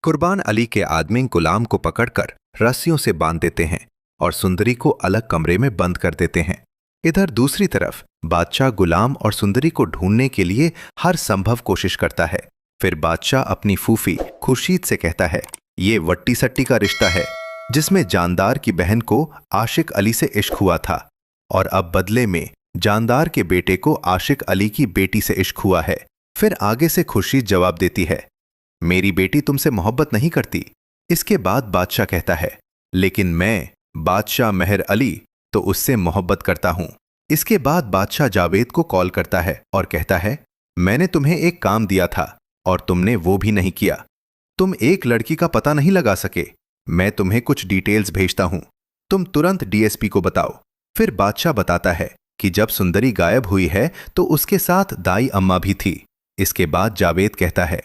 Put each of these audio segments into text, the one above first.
कुर्बान अली के आदमी गुलाम को पकड़कर रस्सियों से बांध देते हैं और सुंदरी को अलग कमरे में बंद कर देते हैं। इधर दूसरी तरफ बादशाह गुलाम और सुंदरी को ढूंढने के लिए हर संभव कोशिश करता है। फिर बादशाह अपनी फूफी खुर्शीद से कहता है, ये वट्टी सट्टी का रिश्ता है जिसमें जानदार की बहन को आशिक अली से इश्क हुआ था और अब बदले में जानदार के बेटे को आशिक अली की बेटी से इश्क हुआ है। फिर आगे से खुर्शीद जवाब देती है, मेरी बेटी तुमसे मोहब्बत नहीं करती। इसके बाद बादशाह कहता है, लेकिन मैं बादशाह मेहर अली तो उससे मोहब्बत करता हूं। इसके बाद बादशाह जावेद को कॉल करता है और कहता है, मैंने तुम्हें एक काम दिया था और तुमने वो भी नहीं किया। तुम एक लड़की का पता नहीं लगा सके। मैं तुम्हें कुछ डिटेल्स भेजता हूं, तुम तुरंत डीएसपी को बताओ। फिर बादशाह बताता है कि जब सुंदरी गायब हुई है तो उसके साथ दाई अम्मा भी थी। इसके बाद जावेद कहता है,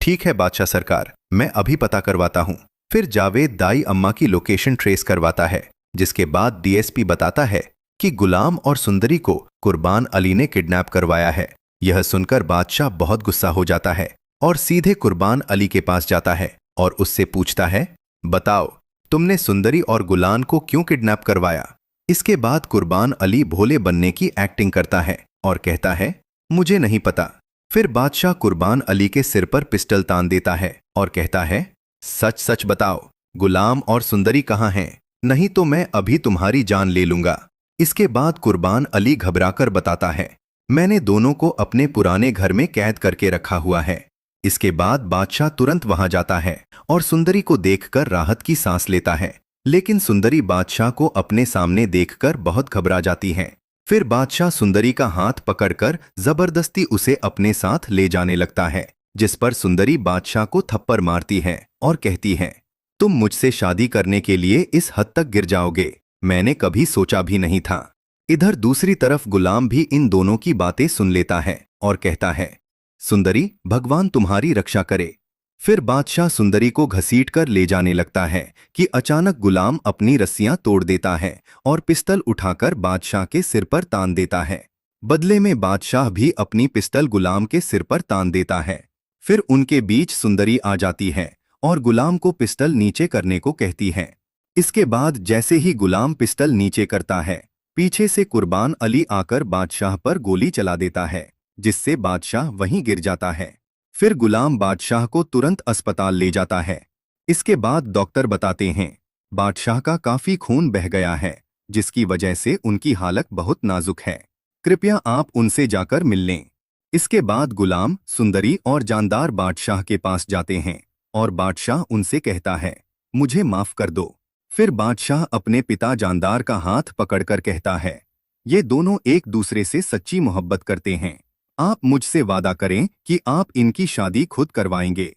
ठीक है बादशाह सरकार, मैं अभी पता करवाता हूं। फिर जावेद दाई अम्मा की लोकेशन ट्रेस करवाता है, जिसके बाद डीएसपी बताता है कि गुलाम और सुंदरी को कुर्बान अली ने किडनैप करवाया है। यह सुनकर बादशाह बहुत गुस्सा हो जाता है और सीधे कुर्बान अली के पास जाता है और उससे पूछता है, बताओ तुमने सुंदरी और गुलाम को क्यों किडनैप करवाया। इसके बाद कुर्बान अली भोले बनने की एक्टिंग करता है और कहता है, मुझे नहीं पता। फिर बादशाह कुर्बान अली के सिर पर पिस्टल तान देता है और कहता है, सच सच बताओ, गुलाम और सुंदरी कहाँ हैं, नहीं तो मैं अभी तुम्हारी जान ले लूंगा। इसके बाद कुर्बान अली घबराकर बताता है, मैंने दोनों को अपने पुराने घर में कैद करके रखा हुआ है। इसके बाद बादशाह तुरंत वहां जाता है और सुंदरी को देखकर राहत की सांस लेता है, लेकिन सुंदरी बादशाह को अपने सामने देखकर बहुत घबरा जाती है। फिर बादशाह सुंदरी का हाथ पकड़कर जबरदस्ती उसे अपने साथ ले जाने लगता है, जिस पर सुंदरी बादशाह को थप्पड़ मारती है और कहती है, तुम मुझसे शादी करने के लिए इस हद तक गिर जाओगे, मैंने कभी सोचा भी नहीं था। इधर दूसरी तरफ गुलाम भी इन दोनों की बातें सुन लेता है और कहता है, सुंदरी भगवान तुम्हारी रक्षा करे। फिर बादशाह सुंदरी को घसीटकर ले जाने लगता है कि अचानक गुलाम अपनी रस्सियां तोड़ देता है और पिस्टल उठाकर बादशाह के सिर पर तान देता है। बदले में बादशाह भी अपनी पिस्टल गुलाम के सिर पर तान देता है। फिर उनके बीच सुंदरी आ जाती है और गुलाम को पिस्टल नीचे करने को कहती है। इसके बाद जैसे ही गुलाम पिस्टल नीचे करता है, पीछे से कुर्बान अली आकर बादशाह पर गोली चला देता है, जिससे बादशाह वहीं गिर जाता है। फिर गुलाम बादशाह को तुरंत अस्पताल ले जाता है। इसके बाद डॉक्टर बताते हैं, बादशाह का काफी खून बह गया है, जिसकी वजह से उनकी हालत बहुत नाजुक है, कृपया आप उनसे जाकर मिल लें। इसके बाद गुलाम, सुंदरी और जानदार बादशाह के पास जाते हैं और बादशाह उनसे कहता है, मुझे माफ कर दो। फिर बादशाह अपने पिता जानदार का हाथ पकड़कर कहता है, ये दोनों एक दूसरे से सच्ची मोहब्बत करते हैं, आप मुझसे वादा करें कि आप इनकी शादी खुद करवाएंगे।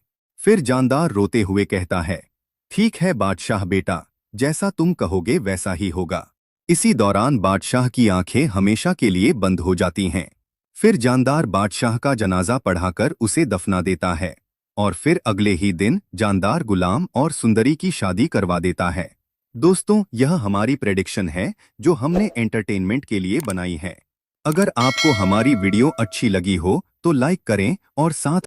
फिर जानदार रोते हुए कहता है, ठीक है बादशाह बेटा, जैसा तुम कहोगे वैसा ही होगा। इसी दौरान बादशाह की आंखें हमेशा के लिए बंद हो जाती हैं। फिर जानदार बादशाह का जनाजा पढ़ाकर उसे दफना देता है और फिर अगले ही दिन जानदार गुलाम और सुंदरी की शादी करवा देता है। दोस्तों, यह हमारी प्रेडिक्शन है जो हमने एंटरटेनमेंट के लिए बनाई है। अगर आपको हमारी वीडियो अच्छी लगी हो तो लाइक करें और साथ